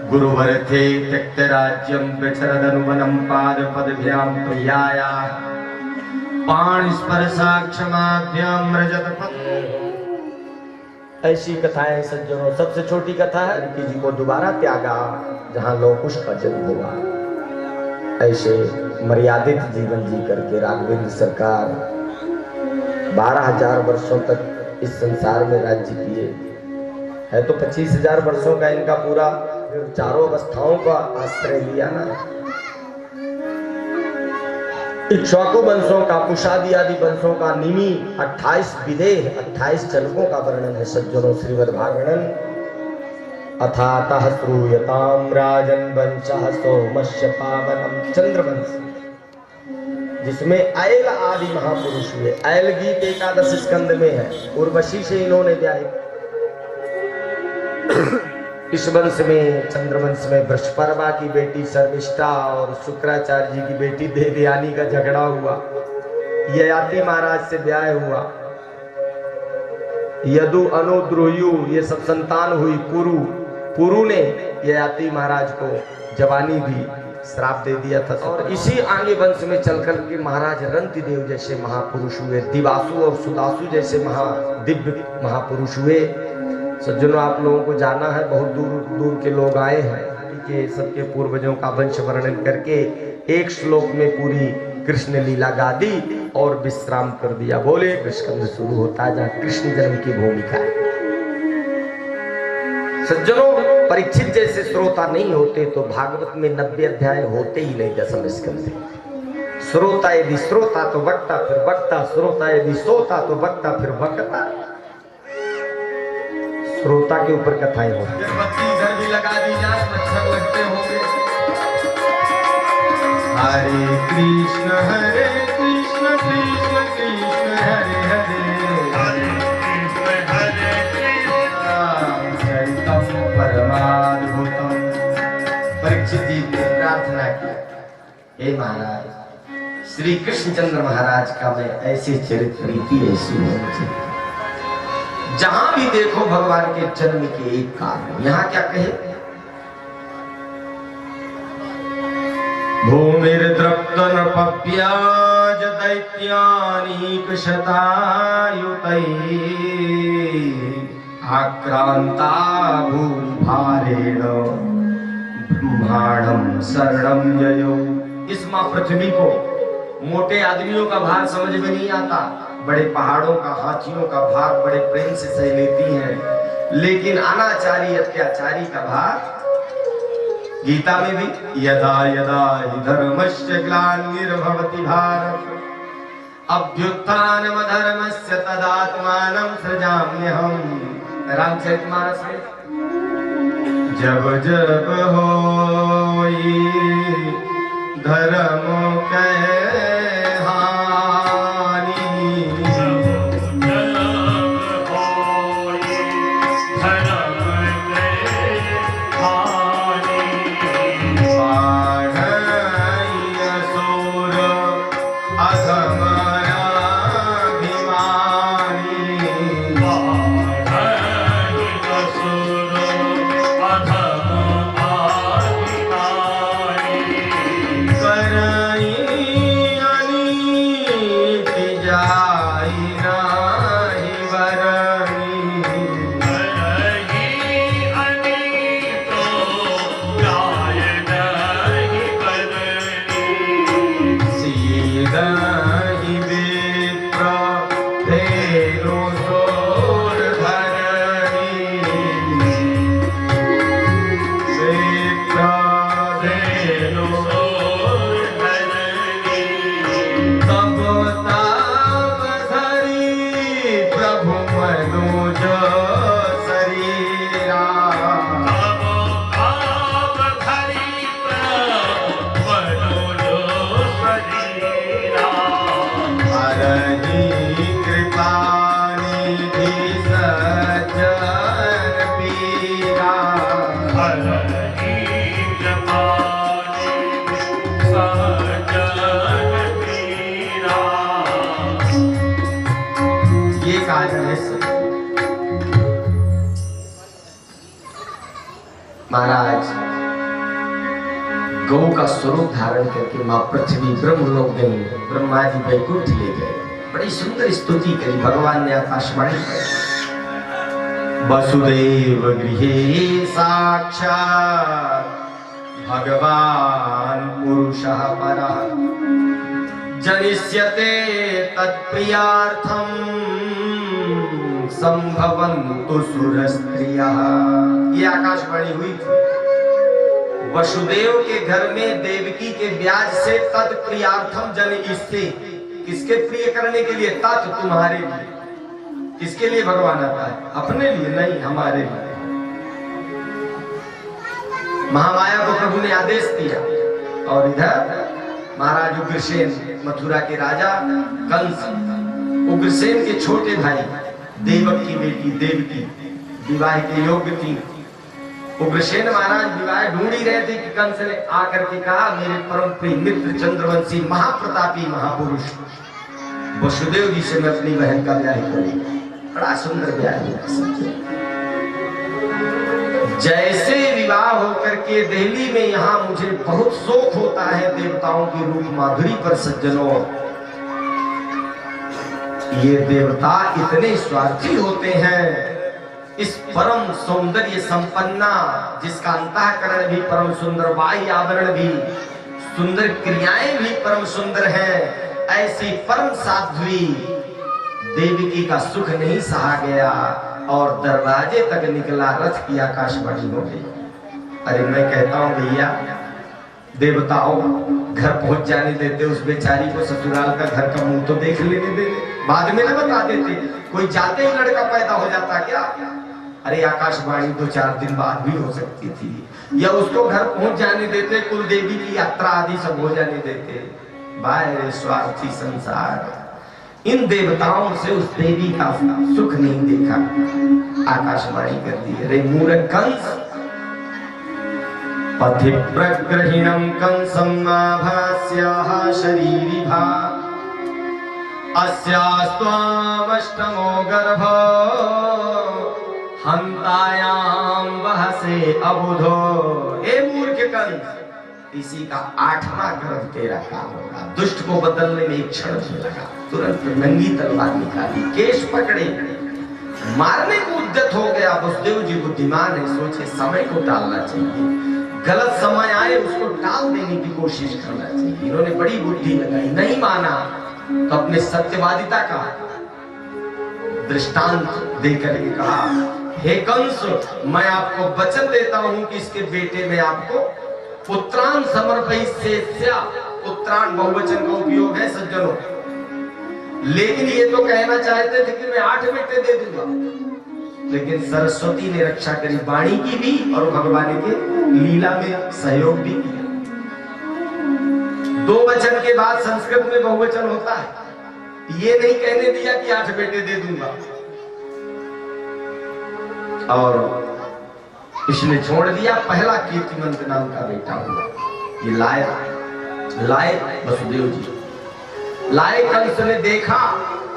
गुरुवर थे त्यक्त राज्यम प्रचरदनुवनम पाद पदभ्याम प्रियाया पाण स्पर्शाक्षमाभ्याम रजत पद। ऐसी कथाएं सज्जनों, सबसे छोटी कथा है कि जी को दोबारा त्यागा जहां लौकुश का जन्म हुआ। ऐसे मर्यादित जीवन जी करके राघवेंद्र सरकार 12,000 वर्षों तक इस संसार में राज्य किए। है तो 25,000 वर्षों का इनका पूरा, चारों अवस्थाओं का आश्रय लिया ना। इक्ष्वाकु वंशों का, पुषादि आदि वंशों का, निमि 28 विदेह 28 जनकों का वर्णन है सज्जनों श्रीमद्भागवतम। अथातः श्रूयताम राजन वंशः सोमस्य पावनम। चंद्रवंश जिसमें ऐल आदि महापुरुष हुए। ऐल गीत 11 स्कंद में है, उर्वशी से इन्होंने ब्याह। इस वंश में, चंद्रवंश में वृषपर्वा की बेटी शर्मिष्ठा और शुक्राचार्य जी की बेटी देवयानी का झगड़ा हुआ। ययाति महाराज से ब्याह हुआ। यदु अनु द्रुयु ये सब संतान हुई। पुरु ने ययाति महाराज को जवानी दी, श्राप दे दिया था। और इसी आगे वंश में चलकर के महाराज रंतिदेव जैसे महापुरुष हुए। दिवासु और सुदासु जैसे दिव्य महापुरुष हुए। सज्जनों, आप लोगों को जाना है, बहुत दूर दूर के लोग आए हैं कि सबके पूर्वजों का वंश वर्णन करके एक श्लोक में पूरी कृष्ण लीला गा दी और विश्राम कर दिया। बोले कृष्ण शुरू होता है जहाँ कृष्ण जन्म की भूमिका है। सज्जनों, परीक्षित जैसे श्रोता नहीं होते तो भागवत में 90 अध्याय होते ही नहीं 10वें स्कंध में। श्रोता यदि श्रोता तो वक्ता, फिर वक्ता श्रोता यदि श्रोता तो वक्ता, फिर वक्ता। श्रोता के ऊपर कथाएं होती हैं। इधर भी लगा दी जाए, मच्छर लगते होंगे। हरे कृष्ण कृष्ण कृष्ण हरे हरे, हरे कृष्ण चरितम परमाद्भुतम। परीक्षित जी ने प्रार्थना की, हे महाराज श्री कृष्णचंद्र महाराज का मैं ऐसी चरित्र रीति ऐसी होनी चाहिए जहां भी देखो भगवान के जन्म के एक कारण। यहाँ क्या कहे, भूमिर्द्रप्त नृपव्याज दैत्यानीक शतायुतैः आक्रांता भूभारेण ब्रह्मांडं शरणं ययो। इस मां पृथ्वी को मोटे आदमियों का भार समझ में नहीं आता, बड़े पहाड़ों का, हाथियों का भार बड़े प्रेम से सह लेती हैं, लेकिन अनाचारी अत्याचारी का भार। गीता में भी यदा यदा हि धर्मस्य ग्लानिर्भवति भारत अभ्युत्थानमधर्मस्य तदात्मानं सृजाम्यहम्। रामचरितमानस में जब जब होई धर्म के धेनु सोर धरनी तब ताव धरी प्रभु मनुज शरीरा तब ताव धरी प्रभु मनुज शरीरा हरहि कृपा निधि सज्जन पीरा हरहि जपानि सज्जन पीरा ये कारण है सर। महाराज गौ का स्वरूप धारण करके मां पृथ्वी ब्रह्मलोक गई, ब्रह्मा जी वैकुंठ ले गए। बड़ी सुंदर स्तुति करी भगवान ने आकाशवाणी की। वसुदेव गृहे साक्षात् भगवान पुरुषः परः जनिष्यते तत्प्रियार्थं संभवन्तु सुरस्त्रियः। ये आकाशवाणी हुई थी। वसुदेव के घर में देवकी के ब्याज से तत्प्रियार्थम जन इससे किसके प्रिय करने के लिए? तत् तुम्हारे लिए। किसके लिए भगवान आता है? अपने लिए नहीं, हमारे लिए। महामाया को प्रभु ने आदेश दिया और इधर महाराज उग्रसेन मथुरा के राजा कंस उग्रसेन के छोटे भाई देवक की बेटी देवकी विवाह के योग्य थी। उग्रसेन महाराज विवाह ढूंढ ही रहे थे कि कंस ने आकर के कहा मेरे परम प्रिय मित्र चंद्रवंशी महाप्रतापी महापुरुष वसुदेव जी से मैं अपनी बहन का ब्याह करूंगा। बड़ा सुंदर ब्याह हुआ। जैसे विवाह होकर के दिल्ली में यहाँ मुझे बहुत शोक होता है देवताओं की रूप माधुरी पर सज्जनों। ये देवता इतने स्वार्थी होते हैं। इस परम सौंदर्य संपन्ना जिसका अंतःकरण भी परम सुंदर, बाह्य आवरण भी सुंदर, क्रियाएं भी परम सुंदर हैं, ऐसी परम साध्वी देवकी का सुख नहीं सहा गया और दरवाजे तक निकला, रथ की आकाशवाणी हो गई। अरे मैं कहता हूं भैया, देवताओं घर पहुंच जाने देते उस बेचारी को, ससुराल का घर का मुंह तो देख लेने देते, बाद में ना बता देते। कोई जाते ही लड़का पैदा हो जाता क्या? अरे आकाशवाणी 2-4 दिन बाद भी हो सकती थी, या उसको घर पहुंच जाने देते, कुल देवी की यात्रा आदि सब हो जाने देते। बाय स्वार्थी संसार, इन देवताओं से उस देवी का सुख नहीं देखा, आकाशवाणी कर दी। अरे मूर्ख कंस, पथि प्रग्रहिणं कंसं नाभास्याः शरीरिभा अस्यास्त्वामष्टमो गर्भो हंतायाम वहसे अबुधो। ए मूर्ख कंस, इसी का 8वां गर्भ तेरा काम होगा। दुष्ट को बदलने में एक क्षण भी लगा, तुरंत नंगी तलवार निकाली, केश पकड़े, मारने को उद्यत हो गया। वसुदेव जी बुद्धिमान है, सोचे समय को टालना चाहिए, गलत समय आए उसको टाल देने की कोशिश करना चाहिए। इन्होंने बड़ी बुद्धि लगाई, नहीं माना तो अपने सत्यवादिता का दृष्टांत देकर के कहा, हे कंस, मैं आपको वचन देता हूं कि इसके बेटे में आपको पुत्रान समर्पयिष्येत्या। पुत्रान बहुवचन का उपयोग है सज्जनों, लेकिन ये तो कहना चाहते थे कि मैं 8 बेटे दे दूंगा, लेकिन सरस्वती ने रक्षा करी, वाणी की भी और भगवान के लीला में सहयोग भी किया। 2 वचन के बाद संस्कृत में बहुवचन होता है, ये नहीं कहने दिया कि 8 बेटे दे दूंगा। और इसने छोड़ दिया, पहला कीर्तिमंत नाम का बेटा हुआ। ये लाए वसुदेव जी लाए। कंस ने देखा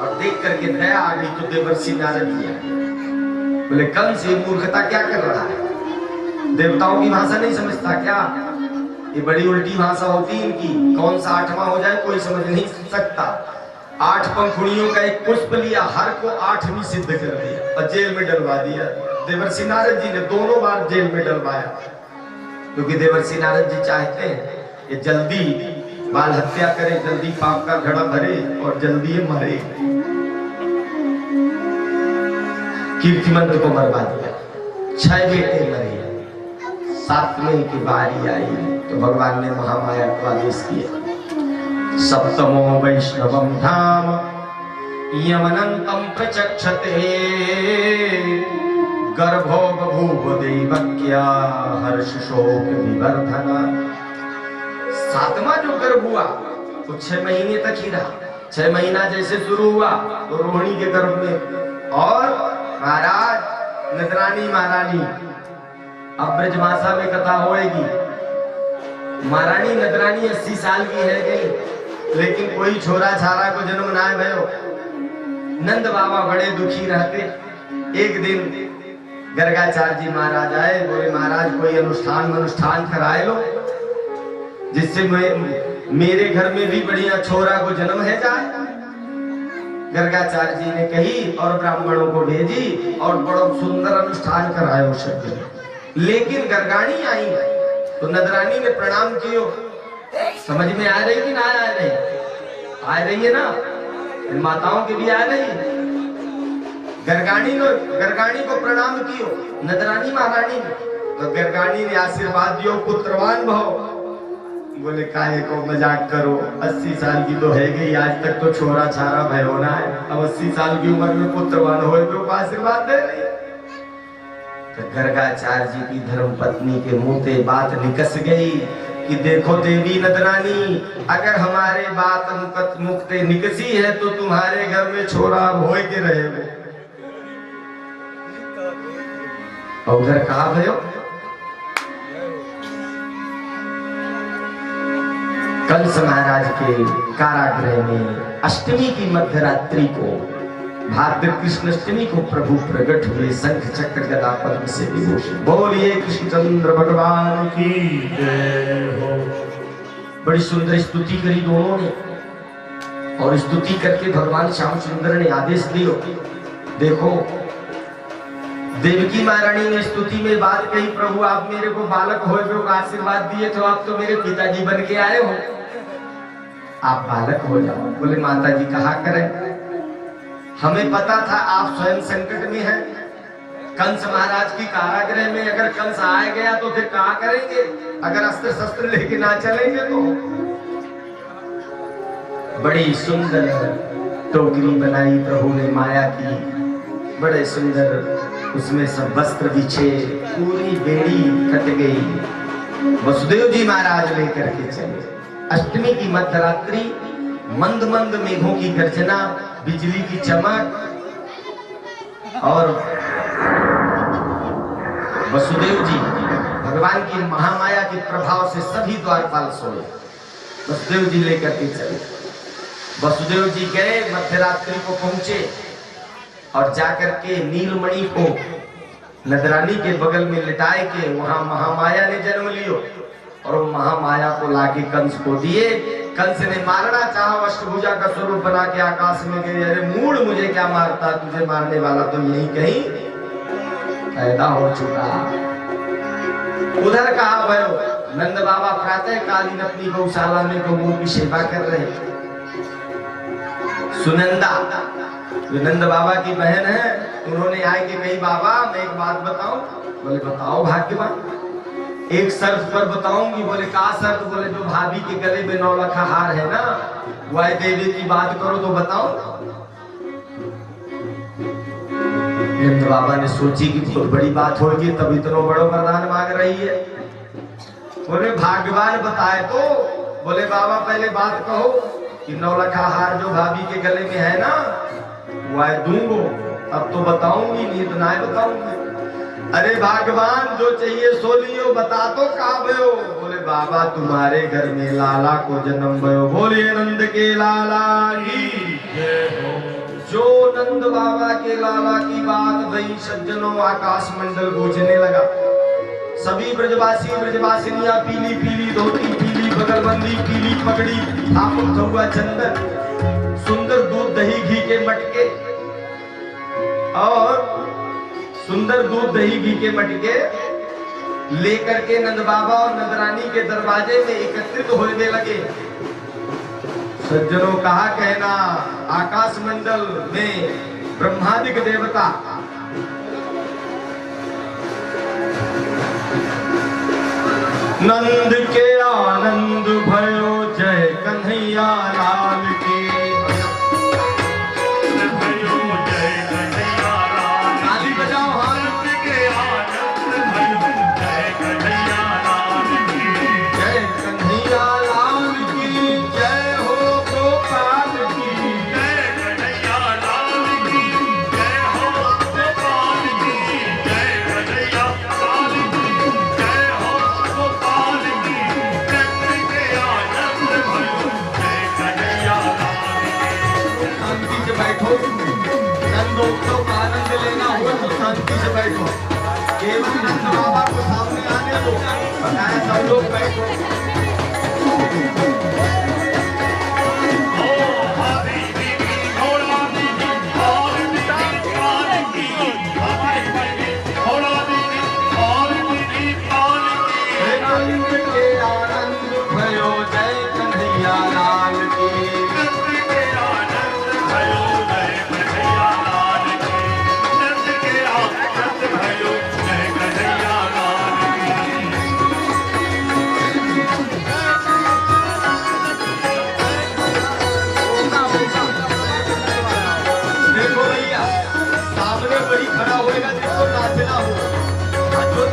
और देख करके दया आ गई तो देवर्षि नारद जी आए। बोले कंस, ये मूर्खता क्या कर रहा है? देवताओं की भाषा नहीं समझता क्या? ये बड़ी उल्टी भाषा होती है इनकी। कौन सा 8वां हो जाए कोई समझ नहीं सकता। 8 पंखुड़ियों का एक पुष्प लिया, हर को 8वीं सिद्ध कर दिया और जेल में डलवा दिया। देवर्षि नारद जी ने दोनों बार जेल में डलवाया, क्योंकि देवर्षि नारद जी चाहते हैं ये जल्दी बाल हत्या करे, जल्दी पाप का घड़ा भरे और जल्दी ये मरे। कीर्तिमंत को मरवा दिया, 6 बेटे मरे। 7वें की बारी आई तो तो भगवान ने महामाया को आदेश किया, सप्तमो वैष्णवम धाम यमनंतम प्रचक्षते गर्भो बभूव दैवक्या हर्ष शोक विवर्धना। सातवां जो गर्भ हुआ तो 6 महीने तक ही रहा। 6 महीना जैसे शुरू हुआ तो रोहिणी के गर्भ में, और महाराज नदरानी महारानी, अब ब्रजभाषा में कथा होएगी, महारानी नदरानी 80 साल की है गई, लेकिन कोई छोरा छारा को जन्म ना भयो। नंद बाबा बड़े दुखी रहते। एक दिन गर्गाचार्य जी महाराज आए, बोले महाराज कोई अनुष्ठान कराए लो जिससे मेरे घर में भी बढ़िया छोरा को जन्म है जाए। गर्गाचार्य जी ने कही और ब्राह्मणों को भेजी और बड़ा सुंदर अनुष्ठान कराए उस शब्द। लेकिन गर्गाणी आई तो नदरानी ने प्रणाम कियो। समझ में आ रही कि ना आ रही? आ रही है ना, माताओं के भी आ रही। गर्गाणी को प्रणाम कियो नदरानी महारानी ने, तो गर्गाणी ने आशीर्वाद दियो पुत्रवान भव। बोले काहे को मजाक करो, 80 साल की तो है गई, आज तक तो छोरा छारा भय होना है, अब 80 साल की उम्र में पुत्रवान हो तो आशीर्वाद दे रही। तो गर्गाचार्य जी की धर्म पत्नी के मुंह से बात निकस गई कि देखो देवी नदरानी, अगर हमारे बात मुक्ते निकसी है तो तुम्हारे घर में छोरा होए के रहे। और उधर कहा भयो कंस महाराज के कारागृह में अष्टमी की मध्यरात्रि को, भाद्र कृष्ण अष्टमी को प्रभु प्रकट हुए, शंख चक्र गदा पद्म से विभूषित। बोलिए कृष्णचंद्र भगवान की जय हो। बड़ी सुंदर स्तुति करी दोनों ने, और स्तुति करके भगवान श्याम सुंदर ने आदेश दियो। देखो देवकी महारानी ने स्तुति में बात कही, प्रभु आप मेरे को बालक हो जो आशीर्वाद दिए तो आप तो मेरे पिताजी बन के आए हो, आप बालक हो जाओ। बोले माता जी कहा करें, हमें पता था आप स्वयं संकट में हैं, कंस महाराज की कारागृह में अगर कंस आ गया तो फिर कहा करेंगे, अगर अस्त्र शस्त्र लेके ना चलेंगे तो। बड़ी सुंदर टोकरी बनाई प्रभु ने माया की, बड़े सुंदर उसमें सब वस्त्र बिछे, पूरी बेड़ी कट गई, वसुदेव जी महाराज लेकर के चले। अष्टमी की मध्यरात्रि, मंद मंद मेघों की गर्जना, बिजली की चमक, और वसुदेव जी भगवान की महामाया के प्रभाव से सभी द्वारपाल सोए। वसुदेव जी लेकर के चले। वसुदेव जी गए, मध्यरात्रि को पहुंचे और जाकर के नीलमणि को नदरानी के बगल में लिटाए के वहां महामाया ने जन्म लियो, और वो महामाया को लाके कंस को दिए। कंस ने मारना चाहा, अष्टभुजा का स्वरूप बना के आकाश में गए, अरे मूड मुझे क्या मारता, तुझे मारने वाला तो यही कहीं पैदा हो चुका। उधर कहा भयो नंद बाबा प्रातः कालीन अपनी गौशाला में गौओं की सेवा कर रहे। सुनंदा जो नंद बाबा की बहन है, उन्होंने आए कि कही बाबा मैं एक बात बताऊं। बोले बताओ भाग्यवान। एक शर्त पर बताऊंगी। बोले का शर्त? बोले जो भाभी के गले में 9 लाख हार है ना, वह देवी की बात करो तो बताओ। नंद बाबा ने सोची कि बहुत बड़ी बात होगी, तब इतना बड़ा वरदान मांग रही है। बोले भाग्यवान बताए तो। बोले बाबा पहले बात कहो कि 9 लाख हार जो भाभी के गले में है ना, वह दूंगो, अब तो बताऊंगी, नहीं तो ना बताऊंगी। अरे भगवान जो चाहिए सो लियो, बता तो कहा भयो। बोले बाबा तुम्हारे घर में लाला को जन्म भयो। बोलिए नंद के लाला की जय हो। जो नंद बाबा के लाला की बात भई सज्जनों, आकाश मंडल गूंजने लगा। सभी ब्रजवासी ब्रजवासिनियां पीली पीली धोती, पीली बगलबंदी, पीली पगड़ी, थापुक हुआ चंदन, सुंदर दूध दही घी के मटके, और सुंदर दूध दही घी के मटके लेकर के नंद बाबा और नंदरानी के दरवाजे में एकत्रित होने लगे। सज्जनों कहा कहना, आकाश मंडल में ब्रह्मादिक देवता नंद के उत्सव का आनंद लेना हो तो शांति से बैठो। केवल नंद बाबा को सामने आने दो, बताया सब लोग बैठो।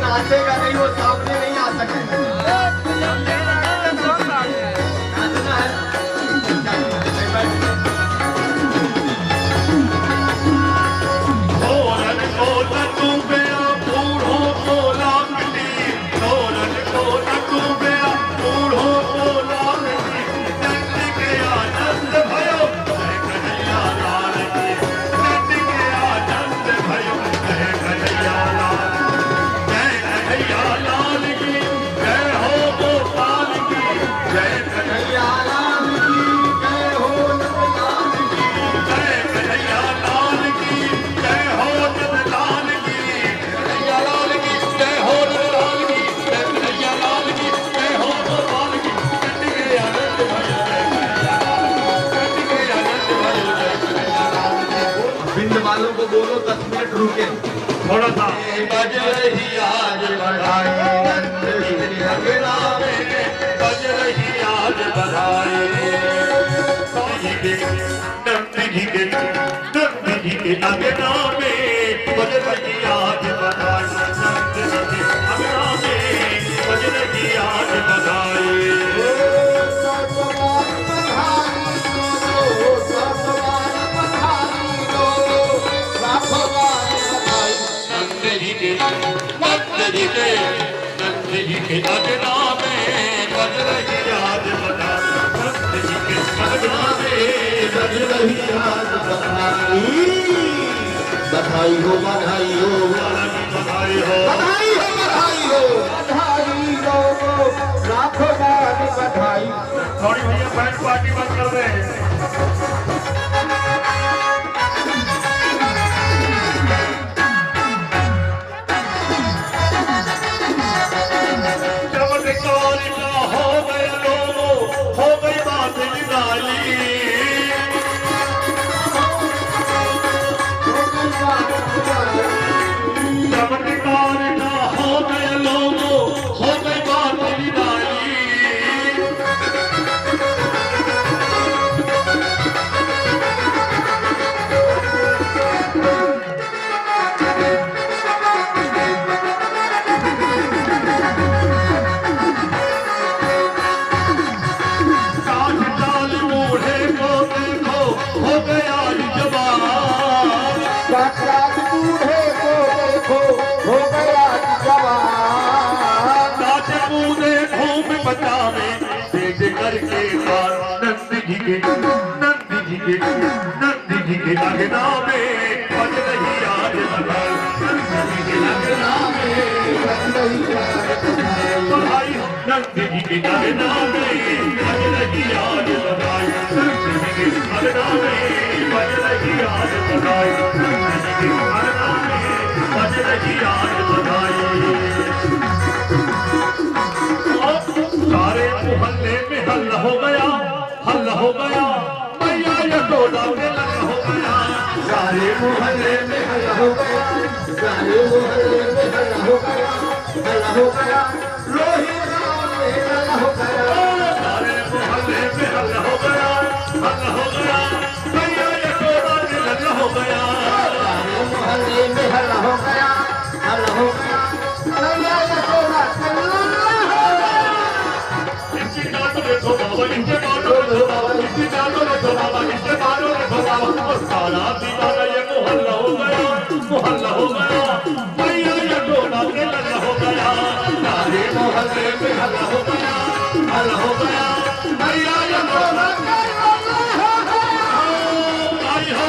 नाचेगा नहीं वो सामने नहीं आ सकेगा। वालों को बोलो 10 मिनट रुके थोड़ा सा। बज रही आज बधाई नंद जी के अंगना में, बज रही आज बधाई नंद जी के अंगना में, बज रही आज बधाई नंद जी के अंगना में, बज रही आज बधाई। नंद जी के अंगना में बज रही आज बधाई, नंद जी के अंगना में बज रही आज बधाई। बधाई हो बधाई हो बधाई हो बधाई हो बधाई हो बधाई हो, लाखों बार बधाई। थोड़ी भैया बैंड पार्टी बंद कर रहे हैं। करके नंद जी के अंगना में बज रही आज बधाई, नंद जी के अंगना में बज रही आज बधाई, नंद जी के अंगना में बज रही आज बधाई, नंद जी के अंगना में बज रही आज बधाई, नंद जी के अंगना में बज रही आज बधाई। सारे मोहल्ले में हल्ला हो गया, हल्ला हो गया, मैया यशोदा के लगा हो गया। सारे मोहल्ले में हल्ला हो गया, सारे मोहल्ले में हल्ला हो गया, हल्ला हो गया, रोहित राम में हल्ला हो गया। सारे मोहल्ले में हल्ला हो गया, हल्ला हो गया, मैया यशोदा के लगा हो गया। सारे मोहल्ले में हल्ला हो गया, हल्ला हो गया, मैया यशोदा के लगा हो गया। देखो बाबा इनके मारो देखो बाबा इनके मारो देखो बाबा इनके मारो देखो बाबा, और सारा दीवाना ये मोहल्ला हो गया, मोहल्ला हो गया, मैया यशोदा के लगा हो गया। सारे मोहल्ले में हल्ला हो गया, हल्ला हो गया, मैया यशोदा के लगा हो गया। आई हो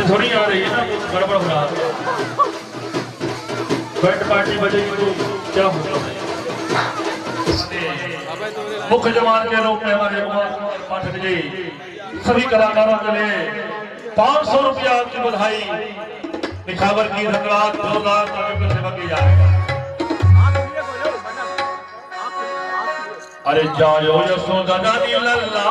ऐसे थोड़ी आ रही है ना, कुछ गड़बड़ हो रहा है। बैंड पार्टी बजेगी तो क्या होगा? मुख्य जवान के रूप में हमारे कुमार पाठक जी सभी कलाकारों के लिए 500 रुपया की बधाई, निखावर की धन्यवाद, जोरदार तालियों से सेवा की जाएगा। अरे जाओ यशोदा रानी लल्ला,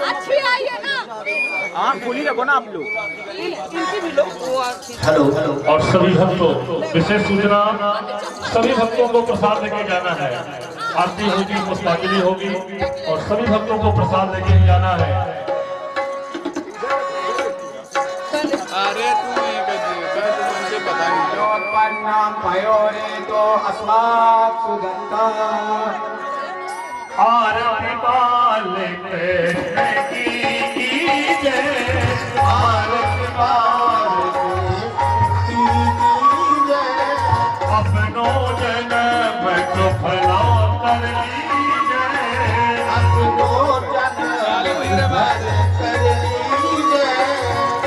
अच्छी आई है ना, आँख खुली रखो ना आप लोग। इनकी भी लोग हेलो और सभी भक्तों, विशेष सूचना, सभी भक्तों को प्रसाद लेके जाना है। आरती होगी, पुष्पांजलि होगी और सभी भक्तों को प्रसाद लेके जाना है। अरे तुम्हें तुमसे पता नहीं तो अस्मात् सुगंधा आरती पाले की जय, आरती अपनों जन्म को भला कर लीजिए,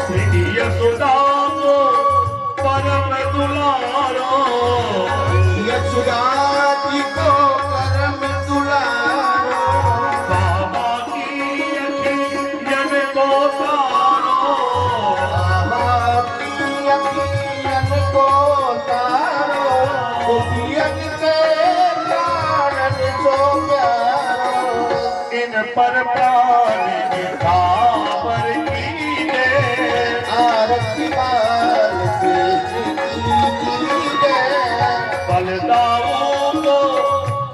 श्री यशोदा को परम दुलारो, यशोदाजी को परम दुलारो, बाबा की अखियन को तारो, बाबा की अखियन को तारो, गोपियन के कारण सो प्यारो, इन पर प्राण निखावर कीजिए, आरती बाल से कीजिए, बलदाऊ को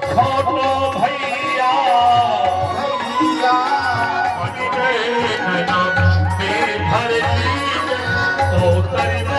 छोटो भैया, भैया मन में भर लीजिए, ओ करीब